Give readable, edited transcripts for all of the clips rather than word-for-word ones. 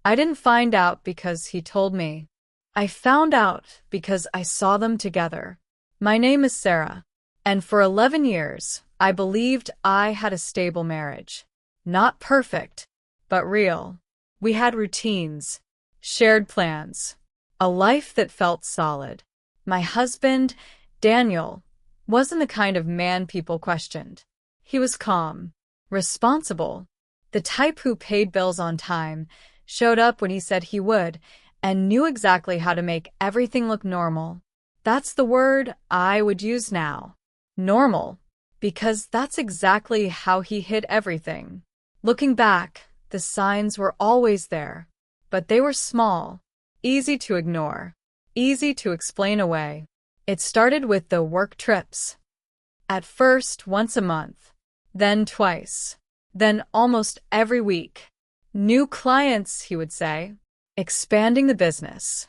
I didn't find out because he told me. I found out because I saw them together. My name is Sarah, and for 11 years, I believed I had a stable marriage. Not perfect, but real. We had routines, shared plans, a life that felt solid. My husband, Daniel, wasn't the kind of man people questioned. He was calm, responsible, the type who paid bills on time, showed up when he said he would, and knew exactly how to make everything look normal. That's the word I would use now. Normal. Because that's exactly how he hid everything. Looking back, the signs were always there, but they were small, easy to ignore, easy to explain away. It started with the work trips. At first, once a month, then twice, then almost every week. New clients, he would say, expanding the business.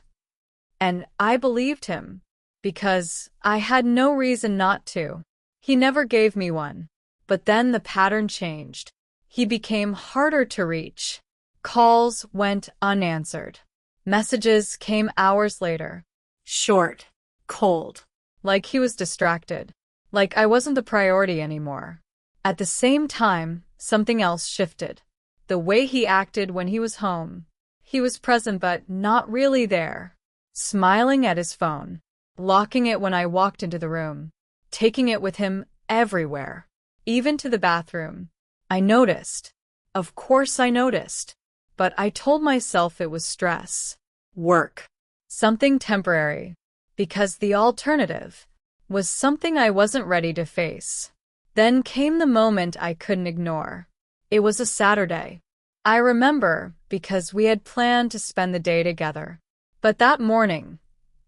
And I believed him, because I had no reason not to. He never gave me one. But then the pattern changed. He became harder to reach. Calls went unanswered. Messages came hours later. Short, cold, like he was distracted, like I wasn't the priority anymore. At the same time, something else shifted. The way he acted when he was home. He was present but not really there. Smiling at his phone, locking it when I walked into the room, taking it with him everywhere, even to the bathroom. I noticed. Of course I noticed. But I told myself it was stress. Work. Something temporary. Because the alternative was something I wasn't ready to face. Then came the moment I couldn't ignore. It was a Saturday. I remember because we had planned to spend the day together. But that morning,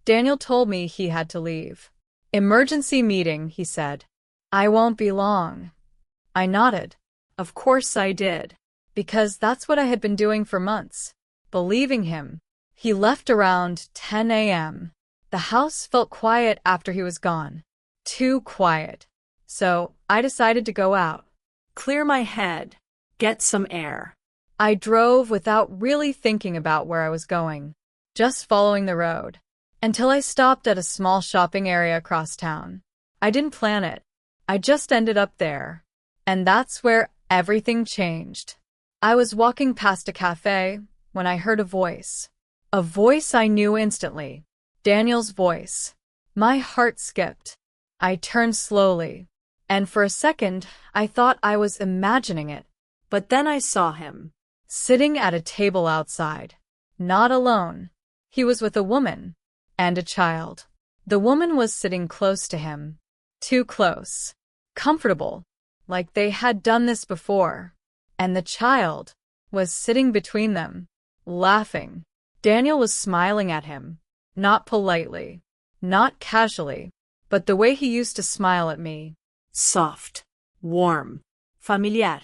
Daniel told me he had to leave. Emergency meeting, he said. I won't be long. I nodded. Of course I did. Because that's what I had been doing for months. Believing him. He left around 10 a.m. The house felt quiet after he was gone. Too quiet. So I decided to go out. Clear my head. Get some air. I drove without really thinking about where I was going. Just following the road. Until I stopped at a small shopping area across town. I didn't plan it. I just ended up there. And that's where everything changed. I was walking past a cafe when I heard a voice. A voice I knew instantly. Daniel's voice. My heart skipped. I turned slowly. And for a second, I thought I was imagining it. But then I saw him. Sitting at a table outside. Not alone. He was with a woman. And a child. The woman was sitting close to him. Too close. Comfortable. Like they had done this before. And the child was sitting between them. Laughing. Daniel was smiling at him. Not politely. Not casually. But the way he used to smile at me. Soft. Warm. Familiar.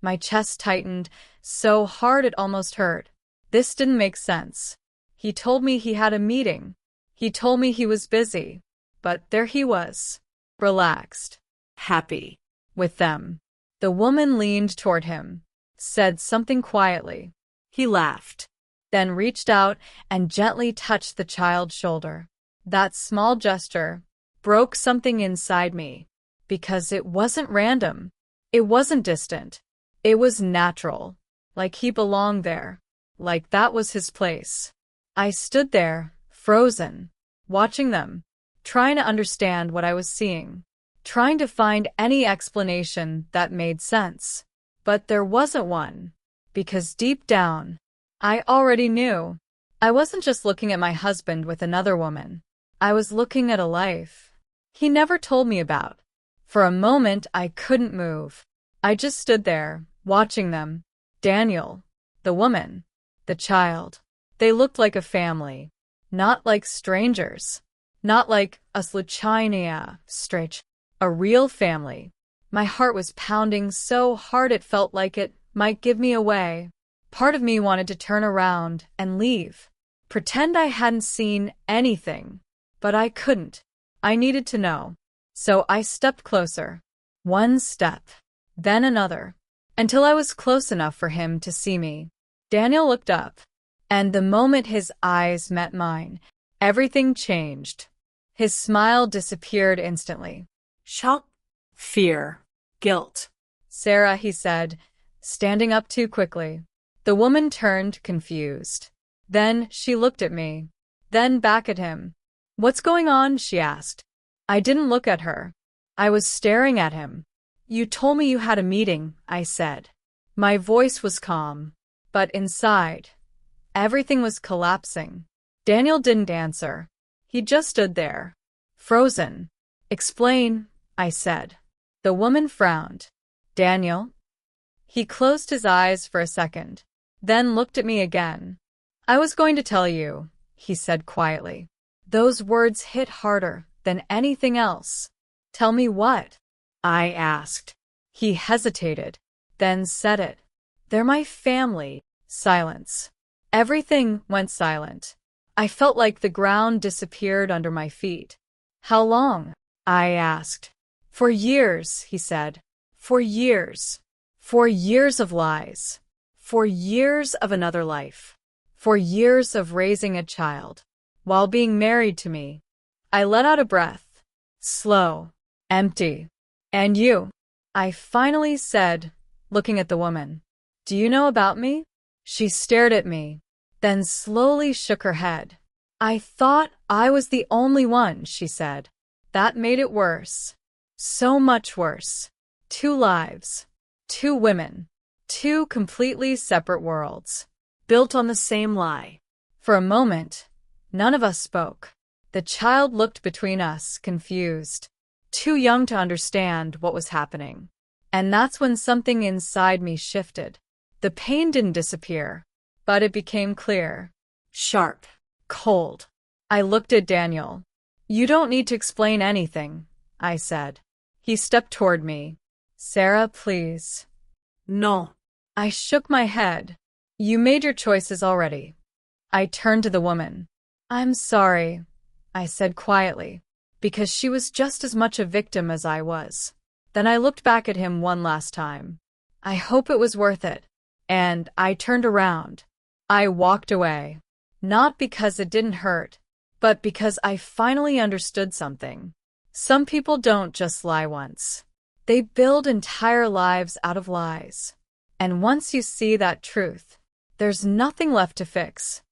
My chest tightened so hard it almost hurt. This didn't make sense. He told me he had a meeting. He told me he was busy. But there he was. Relaxed. Happy. With them. The woman leaned toward him. Said something quietly. He laughed. Then reached out and gently touched the child's shoulder. That small gesture broke something inside me. Because it wasn't random. It wasn't distant. It was natural. Like he belonged there. Like that was his place. I stood there, frozen, watching them, trying to understand what I was seeing, trying to find any explanation that made sense. But there wasn't one. Because deep down, I already knew. I wasn't just looking at my husband with another woman. I was looking at a life he never told me about. For a moment, I couldn't move. I just stood there, watching them. Daniel, the woman, the child. They looked like a family. Not like strangers. Not like a sluchajnia stretch. A real family. My heart was pounding so hard it felt like it might give me away. Part of me wanted to turn around and leave. Pretend I hadn't seen anything. But I couldn't. I needed to know. So I stepped closer. One step. Then another. Until I was close enough for him to see me. Daniel looked up. And the moment his eyes met mine, everything changed. His smile disappeared instantly. Shock, fear, guilt. Sarah, he said, standing up too quickly. The woman turned, confused. Then she looked at me. Then back at him. What's going on? She asked. I didn't look at her. I was staring at him. You told me you had a meeting, I said. My voice was calm. But inside, everything was collapsing. Daniel didn't answer. He just stood there, frozen. Explain, I said. The woman frowned. Daniel? He closed his eyes for a second, then looked at me again. I was going to tell you, he said quietly. Those words hit harder than anything else. Tell me what? I asked. He hesitated, then said it. They're my family. Silence. Everything went silent. I felt like the ground disappeared under my feet. How long? I asked. For years, he said. For years. For years of lies. For years of another life. For years of raising a child. While being married to me. I let out a breath. Slow. Empty. And you? I finally said, looking at the woman. Do you know about me? She stared at me, then slowly shook her head. I thought I was the only one, she said. That made it worse. So much worse. 2 lives. 2 women. 2 completely separate worlds. Built on the same lie. For a moment, none of us spoke. The child looked between us, confused. Too young to understand what was happening. And that's when something inside me shifted. The pain didn't disappear, but it became clear. Sharp. Cold. I looked at Daniel. You don't need to explain anything, I said. He stepped toward me. Sarah, please. No. I shook my head. You made your choices already. I turned to the woman. I'm sorry, I said quietly, because she was just as much a victim as I was. Then I looked back at him one last time. I hope it was worth it. And I turned around. I walked away. Not because it didn't hurt, but because I finally understood something. Some people don't just lie once. They build entire lives out of lies. And once you see that truth, there's nothing left to fix.